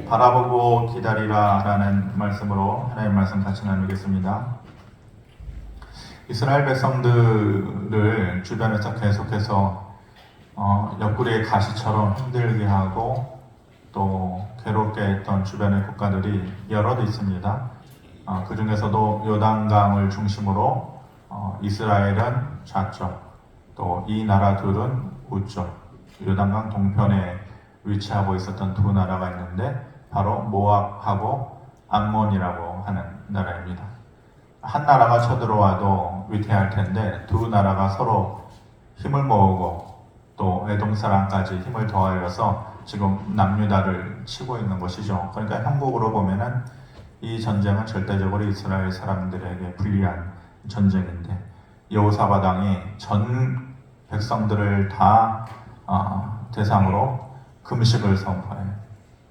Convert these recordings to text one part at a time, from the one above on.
바라보고 기다리라 라는 말씀으로 하나님 말씀 같이 나누겠습니다. 이스라엘 백성들을 주변에서 계속해서 옆구리의 가시처럼 힘들게 하고 또 괴롭게 했던 주변의 국가들이 여럿 있습니다. 그 중에서도 요단강을 중심으로 이스라엘은 좌쪽, 또 이 나라 둘은 우쪽, 요단강 동편에 위치하고 있었던 두 나라가 있는데 바로 모압하고 암몬이라고 하는 나라입니다. 한 나라가 쳐들어와도 위태할 텐데 두 나라가 서로 힘을 모으고 또 에돔 사람까지 힘을 더하여서 지금 남유다를 치고 있는 것이죠. 그러니까 형국으로 보면은 이 전쟁은 절대적으로 이스라엘 사람들에게 불리한 전쟁인데 여호사밧 왕이 전 백성들을 다 대상으로 금식을 선포해요.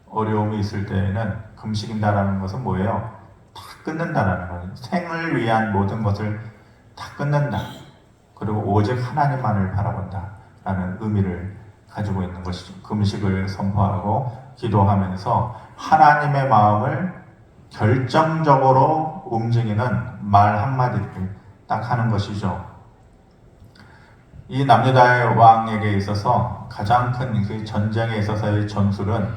어려움이 있을 때에는 금식인다라는 것은 뭐예요? 다 끊는다라는 거예요. 생을 위한 모든 것을 다 끊는다. 그리고 오직 하나님만을 바라본다라는 의미를 가지고 있는 것이죠. 금식을 선포하고 기도하면서 하나님의 마음을 결정적으로 움직이는 말 한마디를 딱 하는 것이죠. 이 남유다의 왕에게 있어서 가장 큰 그 전쟁에 있어서의 전술은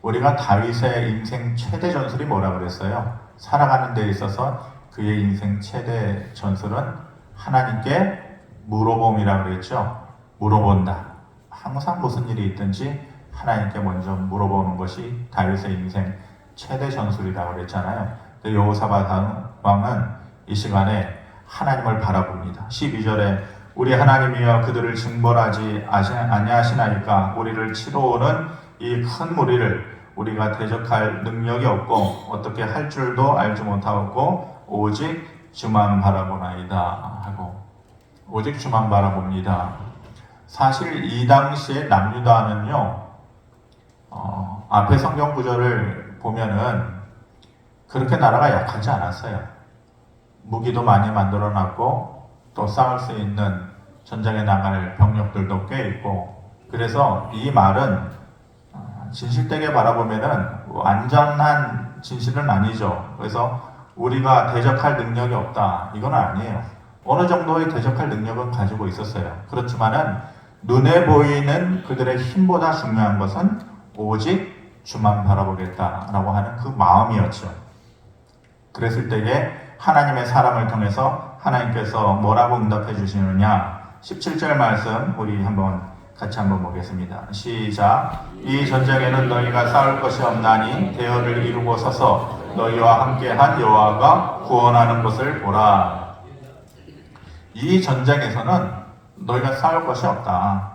우리가 다윗의 인생 최대 전술이 뭐라 그랬어요? 살아가는 데 있어서 그의 인생 최대 전술은 하나님께 물어봄이라고 그랬죠. 물어본다. 항상 무슨 일이 있든지 하나님께 먼저 물어보는 것이 다윗의 인생 최대 전술이라고 그랬잖아요. 여호사밧 왕은 이 시간에 하나님을 바라봅니다. 12절에 우리 하나님이여 그들을 징벌하지 아니하시나이까 우리를 치러오는 이 큰 무리를 우리가 대적할 능력이 없고 어떻게 할 줄도 알지 못하고 오직 주만 바라보나이다 하고 오직 주만 바라봅니다. 사실 이 당시에 남유다는요 앞에 성경 구절을 보면은 그렇게 나라가 약하지 않았어요. 무기도 많이 만들어놨고 또 싸울 수 있는 전쟁에 나갈 병력들도 꽤 있고 그래서 이 말은 진실되게 바라보면은 완전한 진실은 아니죠. 그래서 우리가 대적할 능력이 없다 이건 아니에요. 어느 정도의 대적할 능력은 가지고 있었어요. 그렇지만은 눈에 보이는 그들의 힘보다 중요한 것은 오직 주만 바라보겠다라고 하는 그 마음이었죠. 그랬을 때에 하나님의 사람을 통해서 하나님께서 뭐라고 응답해 주시느냐 17절 말씀 우리 같이 한번 보겠습니다. 시작. 이 전쟁에는 너희가 싸울 것이 없나니 대열을 이루고 서서 너희와 함께한 여호와가 구원하는 것을 보라. 이 전쟁에서는 너희가 싸울 것이 없다.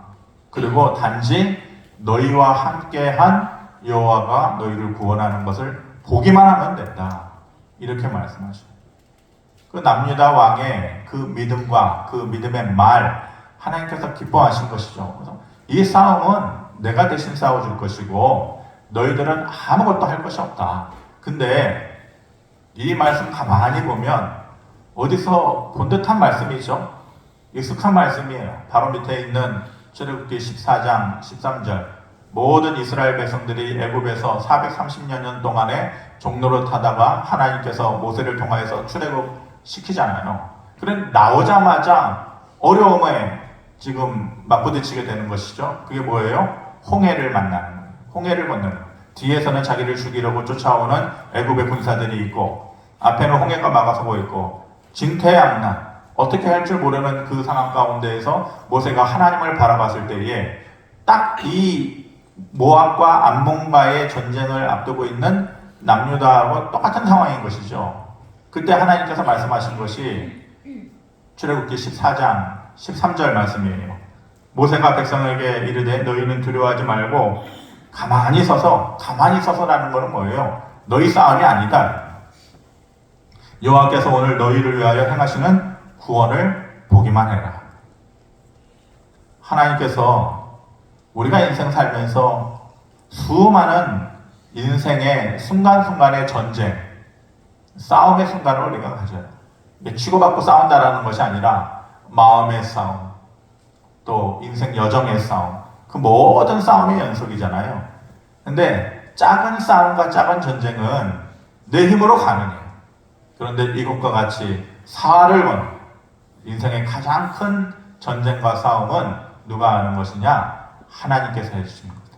그리고 단지 너희와 함께한 여호와가 너희를 구원하는 것을 보기만 하면 된다. 이렇게 말씀하셔요. 그 남유다 왕의 그 믿음과 그 믿음의 말 하나님께서 기뻐하신 것이죠. 그래서 이 싸움은 내가 대신 싸워줄 것이고 너희들은 아무것도 할 것이 없다. 근데 이 말씀 가만히 보면 어디서 본 듯한 말씀이죠. 익숙한 말씀이에요. 바로 밑에 있는 출애굽기 14장 13절 모든 이스라엘 백성들이 애굽에서 430년 동안에 종로를 타다가 하나님께서 모세를 통하여서 출애굽시키잖아요. 그래 나오자마자 어려움에 지금 맞부딪히게 되는 것이죠. 그게 뭐예요? 홍해를 만나는 거예요. 홍해를 건너는 거예요. 뒤에서는 자기를 죽이려고 쫓아오는 애굽의 군사들이 있고 앞에는 홍해가 막아서고 있고 진퇴양난 어떻게 할 줄 모르는 그 상황 가운데에서 모세가 하나님을 바라봤을 때에 딱 이 모압과 암몬과의 전쟁을 앞두고 있는 남유다하고 똑같은 상황인 것이죠. 그때 하나님께서 말씀하신 것이 출애굽기 14장 13절 말씀이에요. 모세가 백성에게 이르되 너희는 두려워하지 말고 가만히 서서라는 것은 뭐예요? 너희 싸움이 아니다. 여호와께서 오늘 너희를 위하여 행하시는 구원을 보기만 해라. 하나님께서 우리가 인생 살면서 수많은 인생의 순간순간의 전쟁, 싸움의 순간을 우리가 가져요. 치고받고 싸운다라는 것이 아니라 마음의 싸움, 또 인생 여정의 싸움, 그 모든 싸움의 연속이잖아요. 근데 작은 싸움과 작은 전쟁은 내 힘으로 가능해요. 그런데 이것과 같이 사활을 건 인생의 가장 큰 전쟁과 싸움은 누가 하는 것이냐? 하나님께서 해주시는 겁니다.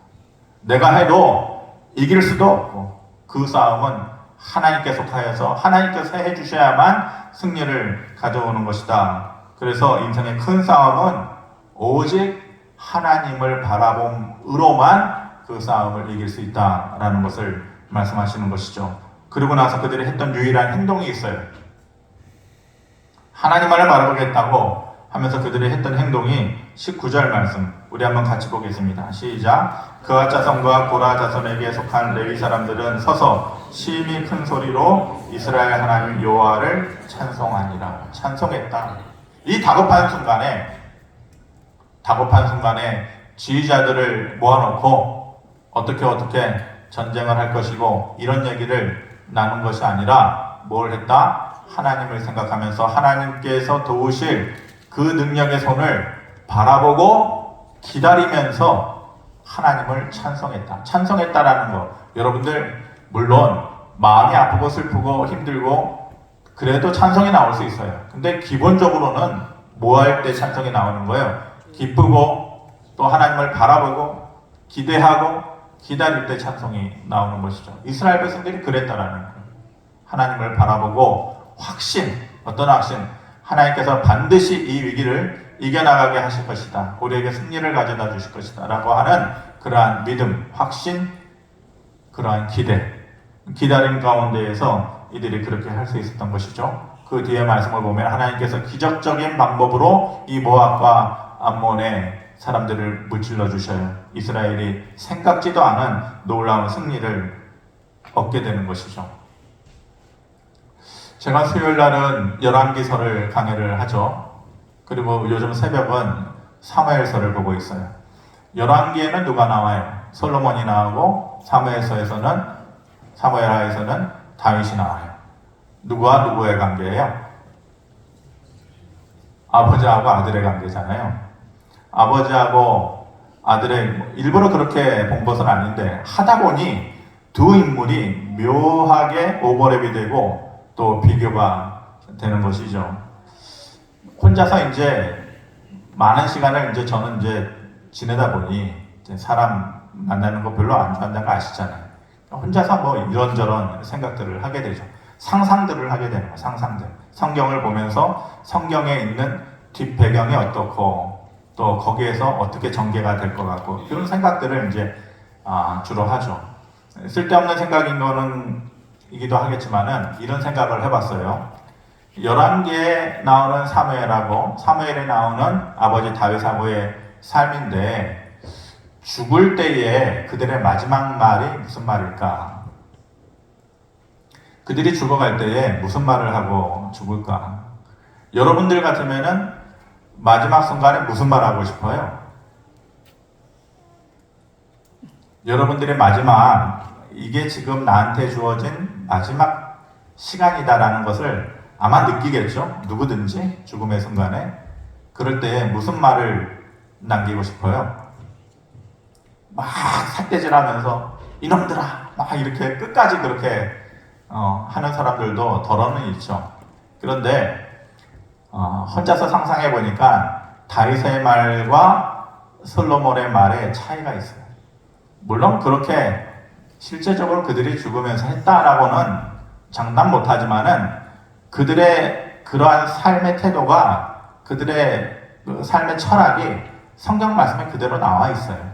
내가 해도 이길 수도 없고 그 싸움은 하나님께 속하여서 하나님께서 해주셔야만 승리를 가져오는 것이다. 그래서 인생의 큰 싸움은 오직 하나님을 바라봄으로만 그 싸움을 이길 수 있다라는 것을 말씀하시는 것이죠. 그리고 나서 그들이 했던 유일한 행동이 있어요. 하나님만을 바라보겠다고 하면서 그들이 했던 행동이 19절 말씀 우리 한번 같이 보겠습니다. 시작. 그앗 자손과 고라 자손에게 속한 레위 사람들은 서서 심히 큰 소리로 이스라엘 하나님 여호와를 찬송하니라. 찬송했다. 이 다급한 순간에 지휘자들을 모아놓고 어떻게 전쟁을 할 것이고 이런 얘기를 나눈 것이 아니라 뭘 했다? 하나님을 생각하면서 하나님께서 도우실 그 능력의 손을 바라보고 기다리면서 하나님을 찬송했다. 찬송했다라는 거. 여러분들 물론 마음이 아프고 슬프고 힘들고 그래도 찬송이 나올 수 있어요. 근데 기본적으로는 뭐 할 때 찬송이 나오는 거예요? 기쁘고 또 하나님을 바라보고 기대하고 기다릴 때 찬송이 나오는 것이죠. 이스라엘 백성들이 그랬다라는 거예요. 하나님을 바라보고 어떤 확신? 하나님께서 반드시 이 위기를 이겨나가게 하실 것이다. 우리에게 승리를 가져다 주실 것이다. 라고 하는 그러한 믿음, 확신, 그러한 기다림 가운데에서 이들이 그렇게 할 수 있었던 것이죠. 그 뒤에 말씀을 보면 하나님께서 기적적인 방법으로 이 모압과 암몬의 사람들을 무찔러 주셔요. 이스라엘이 생각지도 않은 놀라운 승리를 얻게 되는 것이죠. 제가 수요일 날은 열왕기서를 강의를 하죠. 그리고 요즘 새벽은 사무엘서를 보고 있어요. 열왕기에는 누가 나와요? 솔로몬이 나오고 사무엘하에서는 다윗이 나와요. 누구와 누구의 관계예요? 아버지하고 아들의 관계잖아요. 아버지하고 아들의 일부러 그렇게 본 것은 아닌데 하다 보니 두 인물이 묘하게 오버랩이 되고 또 비교가 되는 것이죠. 혼자서 이제 많은 시간을 이제 저는 이제 지내다 보니 이제 사람 만나는 거 별로 안 좋아한다는 거 아시잖아요. 혼자서 뭐 이런저런 생각들을 하게 되죠. 상상들을 하게 되는 거예요. 상상들. 성경을 보면서 성경에 있는 뒷배경이 어떻고 또 거기에서 어떻게 전개가 될 것 같고 이런 생각들을 이제 주로 하죠. 쓸데없는 생각인 거는 이기도 하겠지만은 이런 생각을 해봤어요. 11개에 나오는 사무엘에 나오는 아버지 다윗하고의 삶인데 죽을 때에 그들의 마지막 말이 무슨 말일까? 그들이 죽어갈 때에 무슨 말을 하고 죽을까? 여러분들 같으면은 마지막 순간에 무슨 말 하고 싶어요? 여러분들의 이게 지금 나한테 주어진 마지막 시간이다라는 것을 아마 느끼겠죠? 누구든지 죽음의 순간에. 그럴 때 무슨 말을 남기고 싶어요? 막 삿대질 하면서 이놈들아! 막 이렇게 끝까지 그렇게 하는 사람들도 더러는 있죠. 그런데 혼자서 상상해 보니까 다윗의 말과 솔로몬의 말에 차이가 있어요. 물론 그렇게 실제적으로 그들이 죽으면서 했다라고는 장담 못하지만은 그들의 그러한 삶의 태도가 그들의 삶의 철학이 성경 말씀에 그대로 나와 있어요.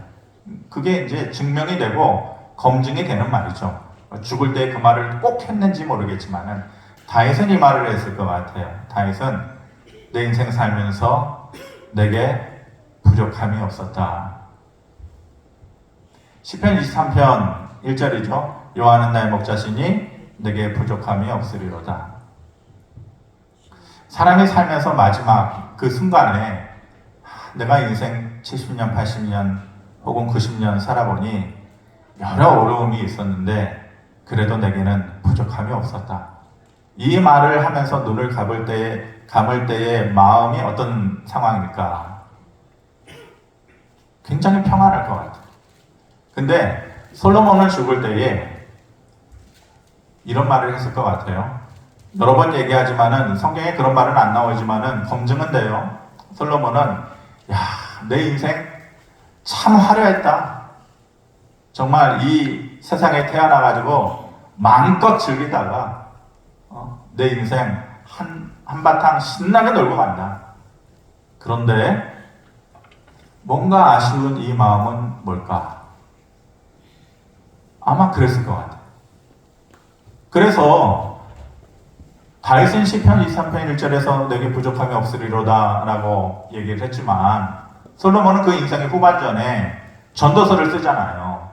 그게 이제 증명이 되고 검증이 되는 말이죠. 죽을 때 그 말을 꼭 했는지 모르겠지만은 다윗은 이 말을 했을 것 같아요. 다윗은 내 인생 살면서 내게 부족함이 없었다. 시편 23편 1절이죠. 여호와는 나의 목자시니 내게 부족함이 없으리로다. 사람이 살면서 마지막 그 순간에 내가 인생 70년, 80년 혹은 90년 살아보니 여러 어려움이 있었는데 그래도 내게는 부족함이 없었다. 이 말을 하면서 눈을 감을 때의 마음이 어떤 상황일까? 굉장히 평안할 것 같아요. 근데 솔로몬은 죽을 때에 이런 말을 했을 것 같아요. 여러 번 얘기하지만은 성경에 그런 말은 안 나오지만은 검증은 돼요. 솔로몬은 야, 내 인생 참 화려했다. 정말 이 세상에 태어나가지고 마음껏 즐기다가 내 인생 한바탕 신나게 놀고 간다. 그런데 뭔가 아쉬운 이 마음은 뭘까? 아마 그랬을 것 같아요. 그래서 다윗은 시편 23편 1절에서 내게 부족함이 없으리로다 라고 얘기를 했지만 솔로몬은 그 인생의 후반전에 전도서를 쓰잖아요.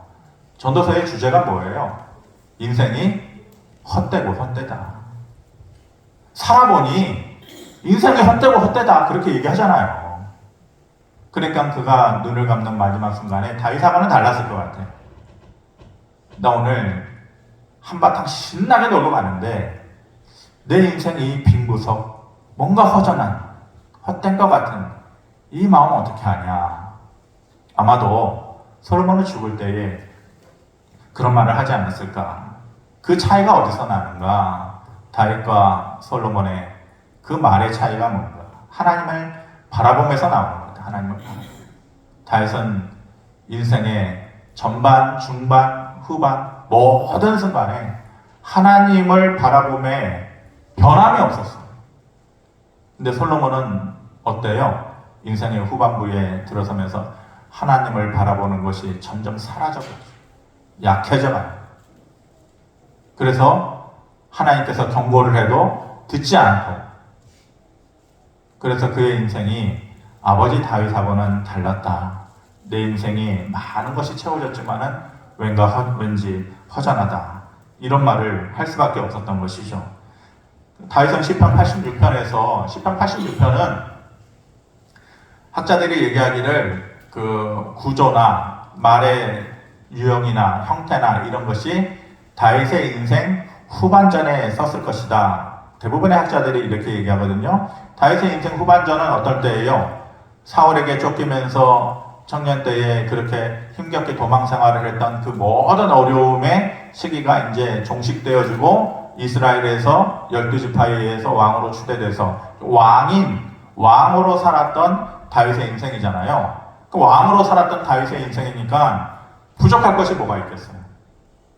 전도서의 주제가 뭐예요? 인생이 헛되고 헛되다. 살아보니 인생이 헛되고 헛되다 그렇게 얘기하잖아요. 그러니까 그가 눈을 감는 마지막 순간에 다윗하고는 달랐을 것 같아요. 나 오늘 한바탕 신나게 놀고 가는데 내 인생이 빈구석 뭔가 허전한 헛된 것 같은 이 마음 어떻게 하냐. 아마도 솔로몬이 죽을 때에 그런 말을 하지 않았을까. 그 차이가 어디서 나는가. 다윗과 솔로몬의 그 말의 차이가 뭔가. 하나님을 바라보면서 나오는 겁니다. 하나님을 바라보고. 다윗은 인생의 전반, 중반, 후반 모든 순간에 하나님을 바라봄에 변함이 없었어요. 근데 솔로몬은 어때요? 인생의 후반부에 들어서면서 하나님을 바라보는 것이 점점 사라져가요. 약해져가요. 그래서 하나님께서 경고를 해도 듣지 않고, 그래서 그의 인생이 아버지 다윗하고는 달랐다. 내 인생이 많은 것이 채워졌지만은 왠지 허전하다. 이런 말을 할 수밖에 없었던 것이죠. 다윗은 시편 86편에서 시편 86편은 학자들이 얘기하기를 그 구조나 말의 유형이나 형태나 이런 것이 다윗의 인생 후반전에 썼을 것이다. 대부분의 학자들이 이렇게 얘기하거든요. 다윗의 인생 후반전은 어떨 때예요? 사울에게 쫓기면서 청년 때에 그렇게 힘겹게 도망 생활을 했던 그 모든 어려움의 시기가 이제 종식되어지고 이스라엘에서 12지파에 의해서 왕으로 추대돼서 왕으로 살았던 다윗의 인생이잖아요. 그 왕으로 살았던 다윗의 인생이니까 부족할 것이 뭐가 있겠어요?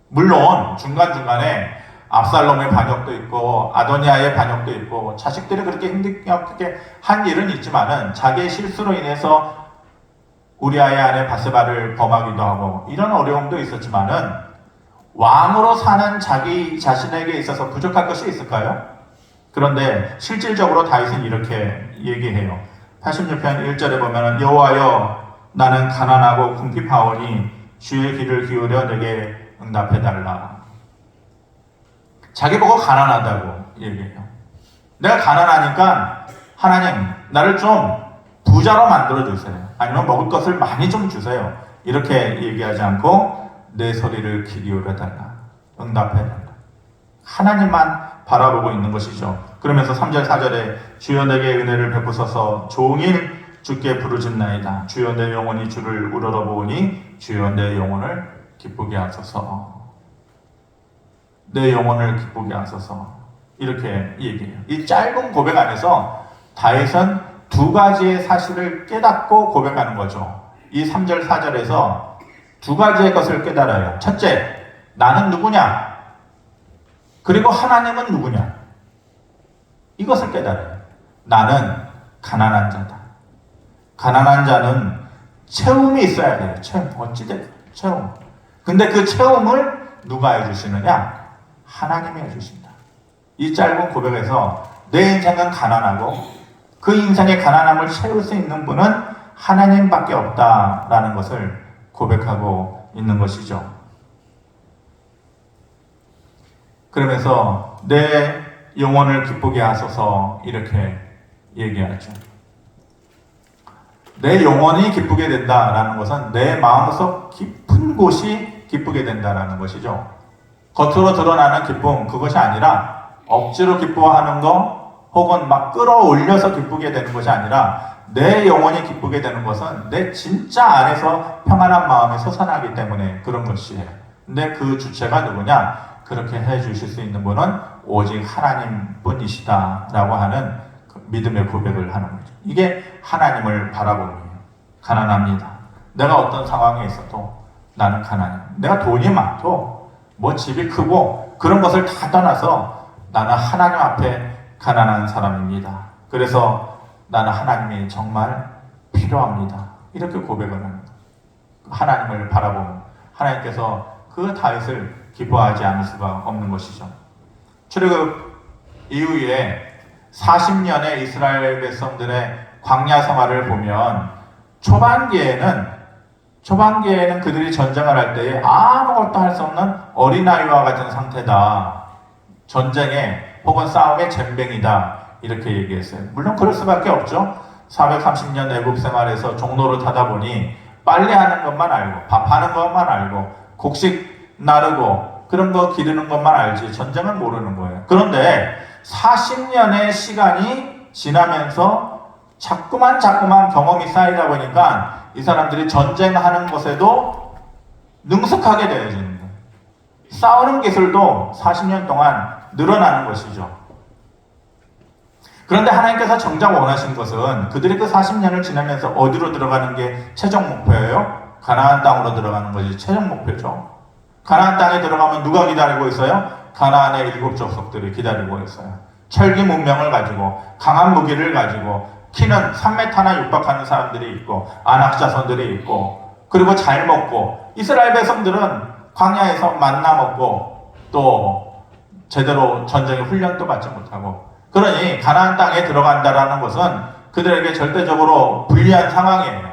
물론 중간중간에 압살롬의 반역도 있고 아도니아의 반역도 있고 자식들이 그렇게 힘들게 한 일은 있지만은 자기의 실수로 인해서 우리아의 아내 바세바를 범하기도 하고 이런 어려움도 있었지만은 왕으로 사는 자기 자신에게 있어서 부족할 것이 있을까요? 그런데 실질적으로 다윗은 이렇게 얘기해요. 86편 1절에 보면 여호와여 나는 가난하고 궁핍하오니 주의 귀를 기울여 내게 응답해달라. 자기 보고 가난하다고 얘기해요. 내가 가난하니까 하나님 나를 좀 부자로 만들어주세요. 아니면 먹을 것을 많이 좀 주세요. 이렇게 얘기하지 않고 내 소리를 귀 기울여달라. 응답해달라. 하나님만 바라보고 있는 것이죠. 그러면서 3절 4절에 주여 내게 은혜를 베푸소서 종일 주께 부르짖나이다. 주여 내 영혼이 주를 우러러보니 주여 내 영혼을 기쁘게 하소서. 내 영혼을 기쁘게 하소서. 이렇게 얘기해요. 이 짧은 고백 안에서 다윗은 두 가지의 사실을 깨닫고 고백하는 거죠. 이 3절 4절에서 두 가지의 것을 깨달아요. 첫째, 나는 누구냐? 그리고 하나님은 누구냐? 이것을 깨달아요. 나는 가난한 자다. 가난한 자는 채움이 있어야 돼요. 채움. 어찌됐든 채움. 근데 그 채움을 누가 해주시느냐? 하나님이 해주신다. 이 짧은 고백에서 내 인생은 가난하고 그 인생의 가난함을 채울 수 있는 분은 하나님밖에 없다라는 것을 고백하고 있는 것이죠. 그러면서 내 영혼을 기쁘게 하소서 이렇게 얘기하죠. 내 영혼이 기쁘게 된다라는 것은 내 마음속 깊은 곳이 기쁘게 된다라는 것이죠. 겉으로 드러나는 기쁨 그것이 아니라 억지로 기뻐하는 거 혹은 막 끌어올려서 기쁘게 되는 것이 아니라 내 영혼이 기쁘게 되는 것은 내 진짜 안에서 평안한 마음이 솟아나기 때문에 그런 것이에요. 근데 그 주체가 누구냐? 그렇게 해주실 수 있는 분은 오직 하나님뿐이시다라고 하는 믿음의 고백을 하는 거죠. 이게 하나님을 바라봄이에요. 가난합니다. 내가 어떤 상황에 있어도 나는 가난해. 내가 돈이 많고 뭐 집이 크고 그런 것을 다 떠나서 나는 하나님 앞에 가난한 사람입니다. 그래서 나는 하나님이 정말 필요합니다. 이렇게 고백을 하는 거예요. 하나님을 바라보면 하나님께서 그 다윗을 기뻐하지 않을 수가 없는 것이죠. 출애굽 이후에 40년의 이스라엘 백성들의 광야 생활을 보면 초반기에는 그들이 전쟁을 할 때에 아무것도 할 수 없는 어린아이와 같은 상태다. 전쟁에 혹은 싸움의 젬병이다. 이렇게 얘기했어요. 물론 그럴 수밖에 없죠. 430년 애굽 생활에서 종로를 타다 보니 빨래하는 것만 알고 밥하는 것만 알고 곡식 나르고 그런 거 기르는 것만 알지 전쟁은 모르는 거예요. 그런데 40년의 시간이 지나면서 자꾸만 경험이 쌓이다 보니까 이 사람들이 전쟁하는 것에도 능숙하게 되어지는 거예요. 싸우는 기술도 40년 동안 늘어나는 것이죠. 그런데 하나님께서 정작 원하신 것은 그들이 그 40년을 지나면서 어디로 들어가는 게 최종 목표예요? 가나안 땅으로 들어가는 것이 최종 목표죠. 가나안 땅에 들어가면 누가 기다리고 있어요? 가나안의 7 족속들이 기다리고 있어요. 철기 문명을 가지고 강한 무기를 가지고 키는 3m나 육박하는 사람들이 있고 안악 자손들이 있고 그리고 잘 먹고 이스라엘 백성들은 광야에서 만나 먹고 또 제대로 전쟁의 훈련도 받지 못하고 그러니 가나안 땅에 들어간다라는 것은 그들에게 절대적으로 불리한 상황이에요.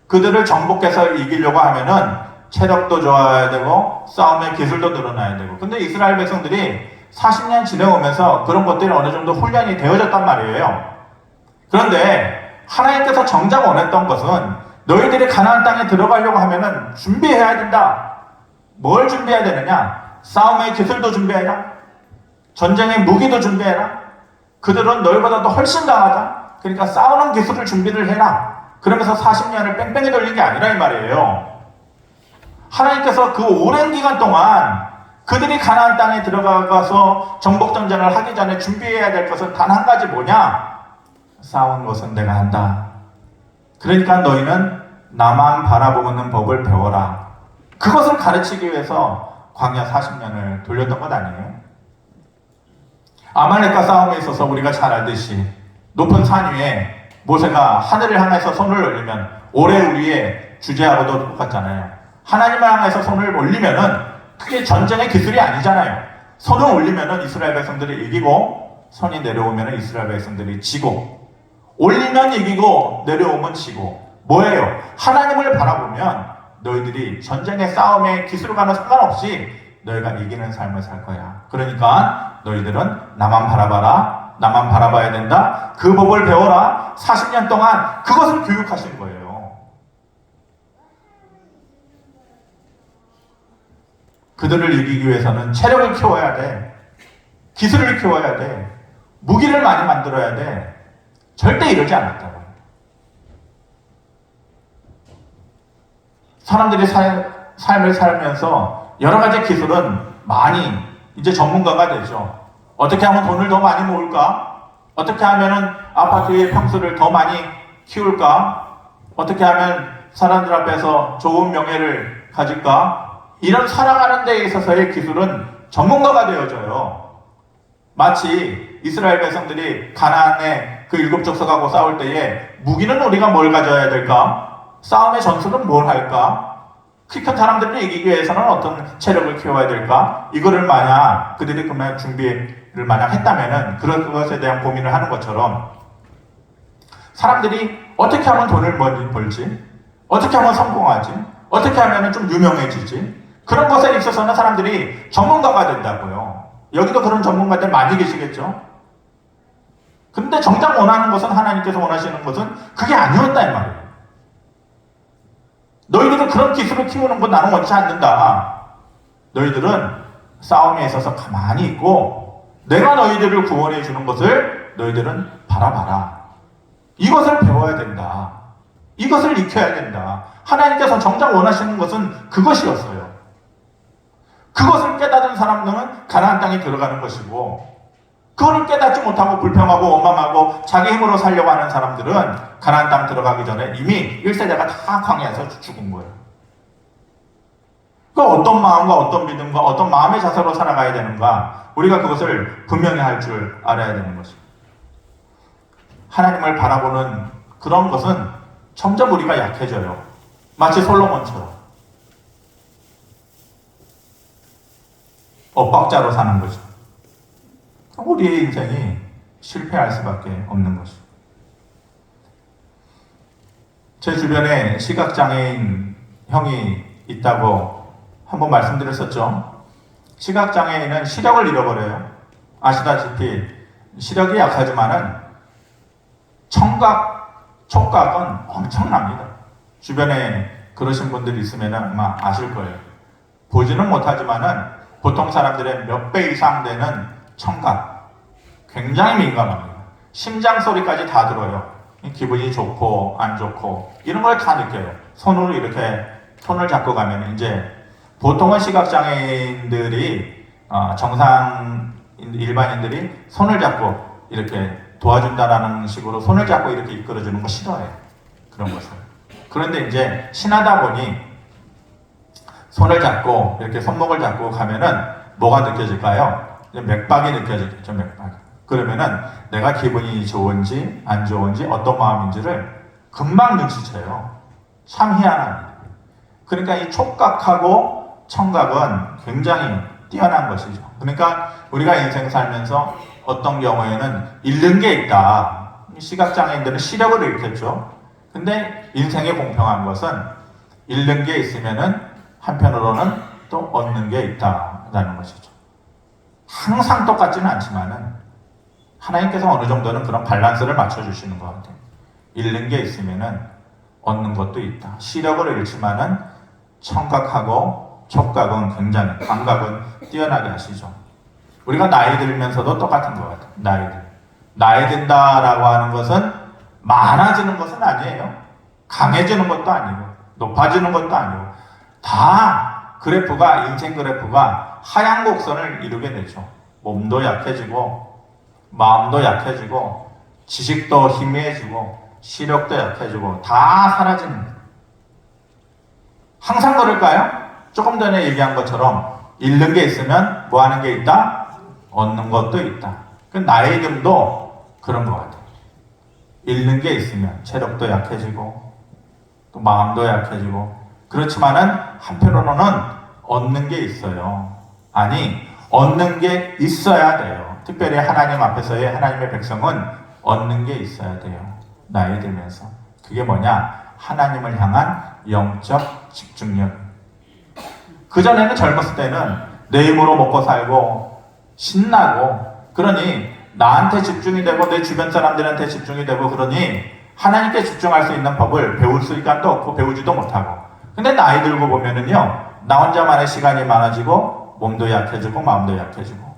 그들을 정복해서 이기려고 하면은 체력도 좋아야 되고 싸움의 기술도 늘어나야 되고 근데 이스라엘 백성들이 40년 지내오면서 그런 것들이 어느 정도 훈련이 되어졌단 말이에요. 그런데 하나님께서 정작 원했던 것은 너희들이 가나안 땅에 들어가려고 하면은 준비해야 된다. 뭘 준비해야 되느냐? 싸움의 기술도 준비해라. 전쟁의 무기도 준비해라. 그들은 너희보다도 훨씬 강하다. 그러니까 싸우는 기술을 준비를 해라. 그러면서 40년을 뺑뺑이 돌린 게 아니라 이 말이에요. 하나님께서 그 오랜 기간 동안 그들이 가나안 땅에 들어가서 정복전쟁을 하기 전에 준비해야 될 것은 단 한 가지 뭐냐? 싸우는 것은 내가 한다. 그러니까 너희는 나만 바라보는 법을 배워라. 그것을 가르치기 위해서 광야 40년을 돌렸던 것 아니에요? 아말렉과 싸움에 있어서 우리가 잘 알듯이 높은 산 위에 모세가 하늘을 향해서 손을 올리면 오래 우리의 주제하고도 똑같잖아요. 하나님을 향해서 손을 올리면은 그게 전쟁의 기술이 아니잖아요. 손을 올리면은 이스라엘 백성들이 이기고 손이 내려오면은 이스라엘 백성들이 지고 올리면 이기고 내려오면 지고 뭐예요? 하나님을 바라보면 너희들이 전쟁의 싸움의 기술과는 상관없이 너희가 이기는 삶을 살 거야. 그러니까 너희들은 나만 바라봐라. 나만 바라봐야 된다. 그 법을 배워라. 40년 동안 그것을 교육하신 거예요. 그들을 이기기 위해서는 체력을 키워야 돼. 기술을 키워야 돼. 무기를 많이 만들어야 돼. 절대 이러지 않았다고요. 사람들이 삶을 살면서 여러 가지 기술은 많이 이제 전문가가 되죠. 어떻게 하면 돈을 더 많이 모을까? 어떻게 하면은 아파트의 평수를 더 많이 키울까? 어떻게 하면 사람들 앞에서 좋은 명예를 가질까? 이런 살아가는 데 있어서의 기술은 전문가가 되어져요. 마치 이스라엘 백성들이 가나안의 그 7 족속하고 싸울 때에 무기는 우리가 뭘 가져야 될까? 싸움의 전술은 뭘 할까? 키 큰 사람들을 이기기 위해서는 어떤 체력을 키워야 될까? 이거를 만약 그들이 그만 준비를 만약 했다면은 그런 것에 대한 고민을 하는 것처럼 사람들이 어떻게 하면 돈을 벌지? 어떻게 하면 성공하지? 어떻게 하면 좀 유명해지지? 그런 것에 있어서는 사람들이 전문가가 된다고요. 여기도 그런 전문가들 많이 계시겠죠? 근데 정작 원하는 것은 하나님께서 원하시는 것은 그게 아니었다 이 말이에요. 너희들은 그런 기술을 키우는 건 나는 원치 않는다. 너희들은 싸움에 있어서 가만히 있고 내가 너희들을 구원해 주는 것을 너희들은 바라봐라. 이것을 배워야 된다. 이것을 익혀야 된다. 하나님께서 정작 원하시는 것은 그것이었어요. 그것을 깨닫은 사람들은 가나안 땅에 들어가는 것이고, 그거를 깨닫지 못하고 불평하고 원망하고 자기 힘으로 살려고 하는 사람들은 가나안 땅 들어가기 전에 이미 1세대가 다 광야에서 죽은 거예요. 그 어떤 마음과 어떤 믿음과 어떤 마음의 자세로 살아가야 되는가, 우리가 그것을 분명히 할 줄 알아야 되는 것입니다. 하나님을 바라보는 그런 것은 점점 우리가 약해져요. 마치 솔로몬처럼 엇박자로 사는 거죠. 우리의 인생이 실패할 수밖에 없는 것이죠. 제 주변에 시각장애인 형이 있다고 한번 말씀드렸었죠. 시각장애인은 시력을 잃어버려요. 아시다시피 시력이 약하지만은 청각, 촉각은 엄청납니다. 주변에 그러신 분들이 있으면 아마 아실 거예요. 보지는 못하지만은 보통 사람들의 몇 배 이상 되는 청각, 굉장히 민감합니다. 심장 소리까지 다 들어요. 기분이 좋고 안 좋고 이런 걸 다 느껴요. 손으로 이렇게 손을 잡고 가면, 이제 보통은 시각장애인들이 정상 일반인들이 손을 잡고 이렇게 도와준다라는 식으로 손을 잡고 이렇게 이끌어주는 거 싫어해요. 그런 것을. 그런데 이제 친하다 보니 손을 잡고 이렇게 손목을 잡고 가면은 뭐가 느껴질까요? 맥박이 느껴지겠죠, 맥박. 그러면은 내가 기분이 좋은지 안 좋은지 어떤 마음인지를 금방 눈치채요. 참 희한합니다. 그러니까 이 촉각하고 청각은 굉장히 뛰어난 것이죠. 그러니까 우리가 인생 살면서 어떤 경우에는 잃는 게 있다. 시각장애인들은 시력을 잃겠죠. 근데 인생의 공평한 것은 잃는 게 있으면은 한편으로는 또 얻는 게 있다라는 것이죠. 항상 똑같지는 않지만은 하나님께서 어느 정도는 그런 밸런스를 맞춰주시는 것 같아요. 잃는 게 있으면은 얻는 것도 있다. 시력을 잃지만은 청각하고 촉각은 굉장히, 감각은 뛰어나게 하시죠. 우리가 나이 들면서도 똑같은 것 같아요. 나이 든다라고 하는 것은 많아지는 것은 아니에요. 강해지는 것도 아니고 높아지는 것도 아니고 다 그래프가, 인생 그래프가 하향 곡선을 이루게 되죠. 몸도 약해지고 마음도 약해지고 지식도 희미해지고 시력도 약해지고 다 사라지는 거예요. 항상 그럴까요? 조금 전에 얘기한 것처럼 잃는 게 있으면 뭐 하는 게 있다? 얻는 것도 있다. 그 나이 듦도 그런 것 같아요. 잃는 게 있으면 체력도 약해지고 또 마음도 약해지고, 그렇지만은 한편으로는 얻는 게 있어요. 아니, 얻는 게 있어야 돼요. 특별히 하나님 앞에서의 하나님의 백성은 얻는 게 있어야 돼요. 나이 들면서. 그게 뭐냐? 하나님을 향한 영적 집중력. 그전에는 젊었을 때는 내 힘으로 먹고 살고 신나고, 그러니 나한테 집중이 되고 내 주변 사람들한테 집중이 되고, 그러니 하나님께 집중할 수 있는 법을 배울 시간도 없고 배우지도 못하고. 근데 나이 들고 보면은요, 나 혼자만의 시간이 많아지고 몸도 약해지고 마음도 약해지고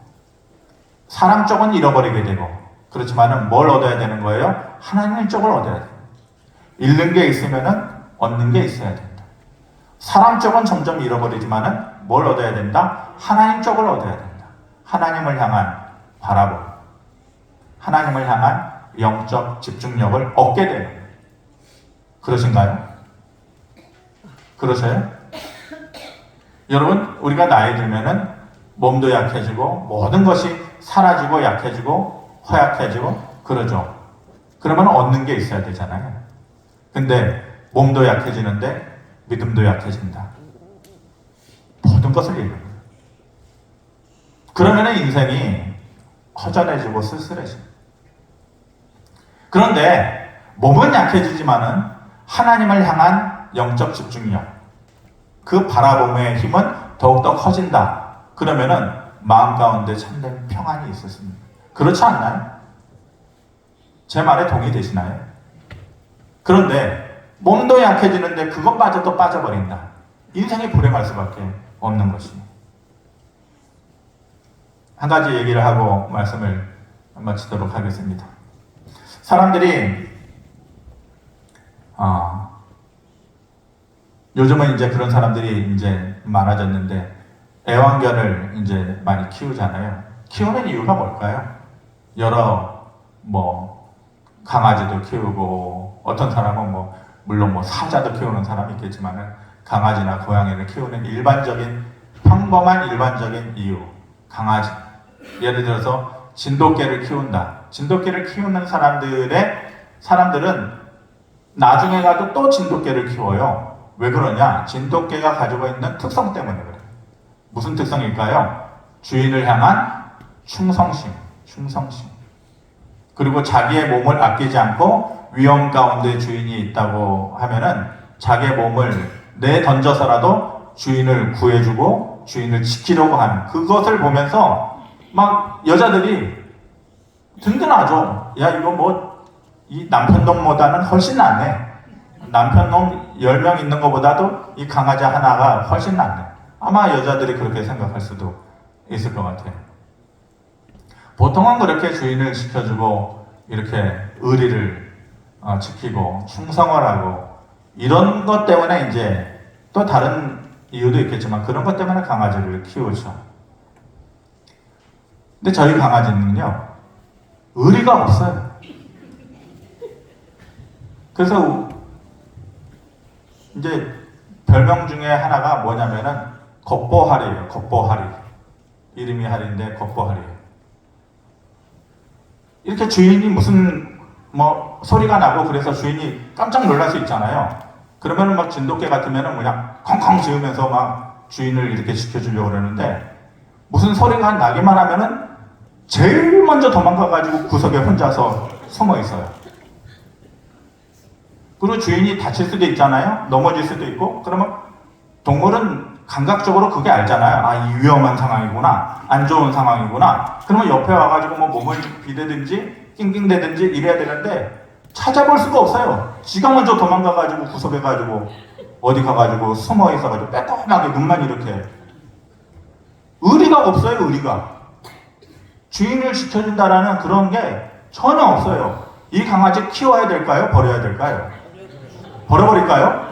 사람 쪽은 잃어버리게 되고, 그렇지만은 뭘 얻어야 되는 거예요? 하나님 쪽을 얻어야 돼요. 잃는 게 있으면은 얻는 게 있어야 된다. 사람 쪽은 점점 잃어버리지만은 뭘 얻어야 된다? 하나님 쪽을 얻어야 된다. 하나님을 향한 바라봄, 하나님을 향한 영적 집중력을 얻게 되는 거예요. 그러신가요? 그러세요? 여러분, 우리가 나이 들면은 몸도 약해지고 모든 것이 사라지고 약해지고 허약해지고 그러죠. 그러면 얻는 게 있어야 되잖아요. 근데 몸도 약해지는데 믿음도 약해진다. 모든 것을 잃는 거예요. 그러면 인생이 허전해지고 쓸쓸해집니다. 그런데 몸은 약해지지만은 하나님을 향한 영적 집중력, 그 바라봄의 힘은 더욱더 커진다. 그러면은 마음 가운데 참된 평안이 있었습니다. 그렇지 않나요? 제 말에 동의되시나요? 그런데 몸도 약해지는데 그것마저도 빠져버린다. 인생이 불행할 수밖에 없는 것입니다. 한 가지 얘기를 하고 말씀을 마치도록 하겠습니다. 사람들이 요즘은 이제 그런 사람들이 이제 많아졌는데 애완견을 이제 많이 키우잖아요. 키우는 이유가 뭘까요? 여러 강아지도 키우고 어떤 사람은 물론 사자도 키우는 사람이 있겠지만은 강아지나 고양이를 키우는 평범한 일반적인 이유. 강아지. 예를 들어서 진돗개를 키운다. 진돗개를 키우는 사람들은 나중에 가도 또 진돗개를 키워요. 왜 그러냐? 진돗개가 가지고 있는 특성 때문에 그래요. 무슨 특성일까요? 주인을 향한 충성심. 그리고 자기의 몸을 아끼지 않고 위험 가운데 주인이 있다고 하면은 자기의 몸을 내던져서라도 주인을 구해주고 주인을 지키려고 하는 그것을 보면서 여자들이 든든하죠. 야, 이거 이 남편놈보다는 훨씬 낫네. 남편놈 10명 있는 것보다도 이 강아지 하나가 훨씬 낫네. 아마 여자들이 그렇게 생각할 수도 있을 것 같아요. 보통은 그렇게 주인을 지켜주고 이렇게 의리를 지키고 충성을 하고 이런 것 때문에 이제 또 다른 이유도 있겠지만 그런 것 때문에 강아지를 키우죠. 근데 저희 강아지는요, 의리가 없어요. 그래서 이제 별명 중에 하나가 뭐냐면은 겉보하리예요. 겉보하리. 이름이 하리인데 겉보하리예요. 이렇게 주인이 무슨 소리가 나고 그래서 주인이 깜짝 놀랄 수 있잖아요. 그러면은 진돗개 같으면은 그냥 컹컹 짖으면서 주인을 이렇게 지켜주려고 그러는데 무슨 소리가 나기만 하면은 제일 먼저 도망가가지고 구석에 혼자서 숨어 있어요. 그리고 주인이 다칠 수도 있잖아요. 넘어질 수도 있고. 그러면 동물은 감각적으로 그게 알잖아요. 이 위험한 상황이구나. 안 좋은 상황이구나. 그러면 옆에 와가지고 몸을 비대든지 낑낑대든지 이래야 되는데 찾아볼 수가 없어요. 지가 먼저 도망가가지고 구석에 가지고 어디 가가지고 숨어 있어가지고 빼꼼하게 눈만 이렇게. 의리가 없어요. 의리가. 주인을 지켜준다라는 그런 게 전혀 없어요. 이 강아지 키워야 될까요? 버려야 될까요? 버려버릴까요?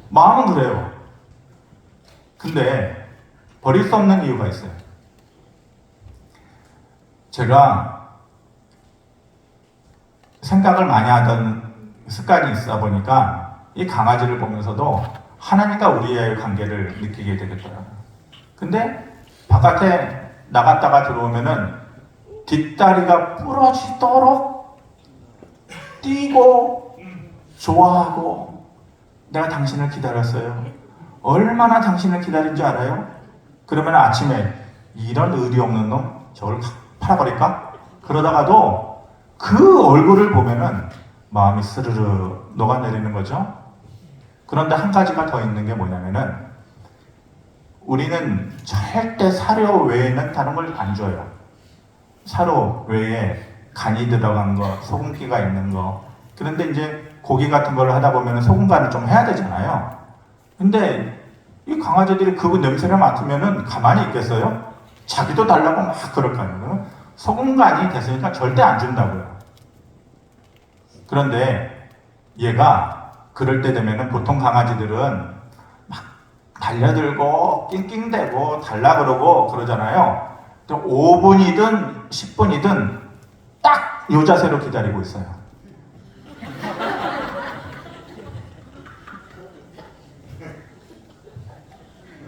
마음은 그래요. 근데 버릴 수 없는 이유가 있어요. 제가 생각을 많이 하던 습관이 있어 보니까 이 강아지를 보면서도 하나님과 우리의 관계를 느끼게 되겠더라고요. 근데 바깥에 나갔다가 들어오면은 뒷다리가 부러지도록 뛰고 좋아하고 내가 당신을 기다렸어요. 얼마나 당신을 기다린 줄 알아요? 그러면 아침에 이런 의리 없는 놈 저걸 팔아버릴까? 그러다가도 그 얼굴을 보면은 마음이 스르르 녹아내리는 거죠. 그런데 한 가지가 더 있는 게 뭐냐면은 우리는 절대 사료 외에는 다른 걸 안 줘요. 사료 외에 간이 들어간 거, 소금기가 있는 거. 그런데 이제 고기 같은 걸 하다 보면 소금 간을 좀 해야 되잖아요. 근데 이 강아지들이 그 냄새를 맡으면은 가만히 있겠어요? 자기도 달라고 막 그럴 거 아니에요. 소금 간이 됐으니까 절대 안 준다고요. 그런데 얘가 그럴 때 되면은 보통 강아지들은 막 달려들고 낑낑대고 달라 그러고 그러잖아요. 5분이든 10분이든 딱 이 자세로 기다리고 있어요.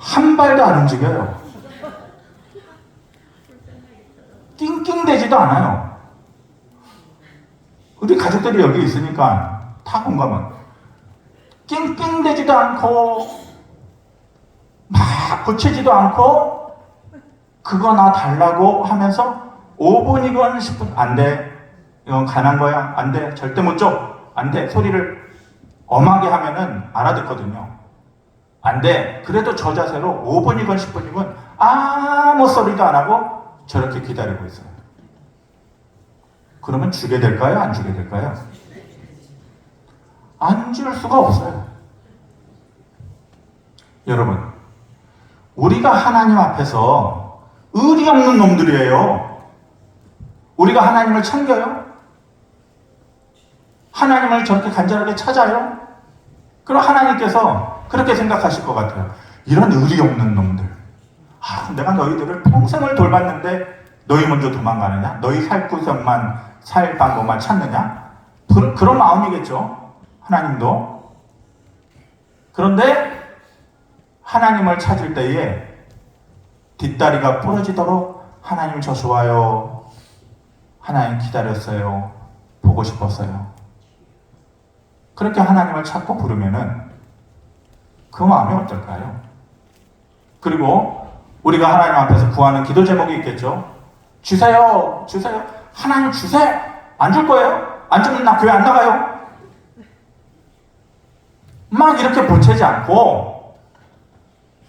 한 발도 안 움직여요. 낑낑대지도 않아요. 우리 가족들이 여기 있으니까 다 공감은. 낑낑대지도 않고 막 붙이지도 않고 그거 나 달라고 하면서 5분이건 10분 안 돼. 이건 가난 거야. 안 돼. 절대 못 줘. 안 돼. 소리를 엄하게 하면은 알아듣거든요. 안 돼. 그래도 저 자세로 5분이건 10분이건 아무 소리도 안 하고 저렇게 기다리고 있어요. 그러면 주게 될까요? 안 주게 될까요? 안 줄 수가 없어요. 여러분, 우리가 하나님 앞에서 의리 없는 놈들이에요. 우리가 하나님을 챙겨요? 하나님을 저렇게 간절하게 찾아요? 그럼 하나님께서 그렇게 생각하실 것 같아요. 이런 의리 없는 놈들. 내가 너희들을 평생을 돌봤는데 너희 먼저 도망가느냐? 너희 살 구석만, 살 방법만 찾느냐? 그런 마음이겠죠. 하나님도. 그런데 하나님을 찾을 때에 뒷다리가 부러지도록 하나님 저 좋아요. 하나님 기다렸어요. 보고 싶었어요. 그렇게 하나님을 찾고 부르면은 그 마음이 어떨까요? 그리고 우리가 하나님 앞에서 구하는 기도 제목이 있겠죠. 주세요, 주세요. 하나님 주세요. 안 줄 거예요? 안 주면 나 교회 안 나가요. 막 이렇게 보채지 않고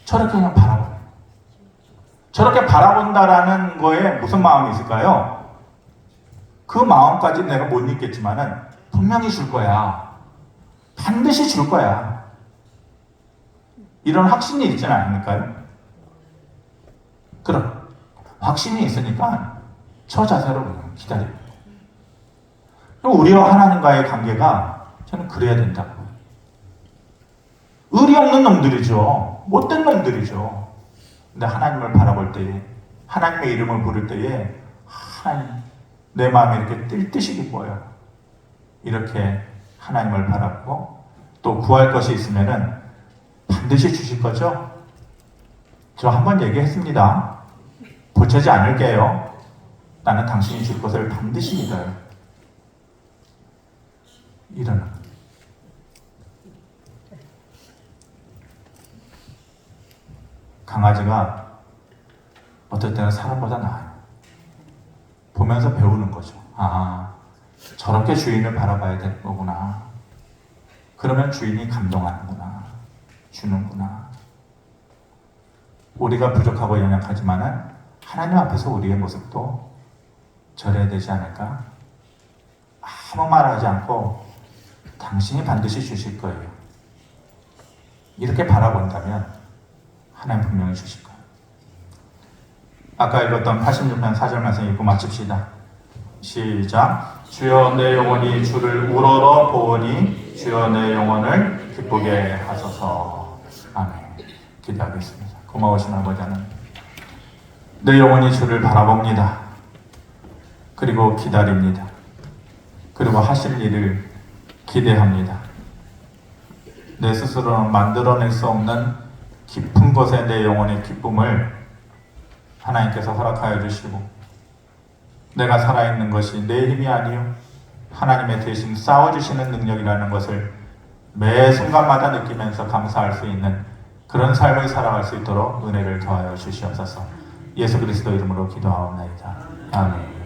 저렇게 그냥 바라봐요. 저렇게 바라본다라는 거에 무슨 마음이 있을까요? 그 마음까지 내가 못 잊겠지만은 분명히 줄 거야. 반드시 줄 거야. 이런 확신이 있지는 않을까요? 그럼 확신이 있으니까 저 자세로 그냥 기다립니다. 우리와 하나님과의 관계가 저는 그래야 된다고. 의리 없는 놈들이죠. 못된 놈들이죠. 근데 하나님을 바라볼 때에, 하나님의 이름을 부를 때에 하나님, 내 마음이 이렇게 뛸 듯이 기뻐요. 이렇게 하나님을 바라보고 또 구할 것이 있으면은 반드시 주실 거죠? 저 한번 얘기했습니다. 보채지 않을게요. 나는 당신이 줄 것을 반드시 믿어요. 이러는. 강아지가 어떨 때는 사람보다 나아요. 보면서 배우는 거죠. 저렇게 주인을 바라봐야 되는 거구나. 그러면 주인이 감동하는구나. 주는구나. 우리가 부족하고 연약하지만은 하나님 앞에서 우리의 모습도 저래야 되지 않을까? 아무 말 하지 않고 당신이 반드시 주실 거예요. 이렇게 바라본다면 하나님 분명히 주실 거예요. 아까 읽었던 86편 4절 말씀 읽고 마칩시다. 시작. 주여 내 영혼이 주를 우러러 보오니 주여 내 영혼을 기쁘게 하소서. 아멘. 기도하겠습니다. 고마우신 아버지 하나님, 내 영혼이 주를 바라봅니다. 그리고 기다립니다. 그리고 하실 일을 기대합니다. 내 스스로는 만들어낼 수 없는 깊은 곳에 내 영혼의 기쁨을 하나님께서 허락하여 주시고, 내가 살아있는 것이 내 힘이 아니요 하나님의 대신 싸워주시는 능력이라는 것을 매 순간마다 느끼면서 감사할 수 있는 그런 삶을 살아갈 수 있도록 은혜를 더하여 주시옵소서. 예수 그리스도 이름으로 기도하옵나이다. 아멘.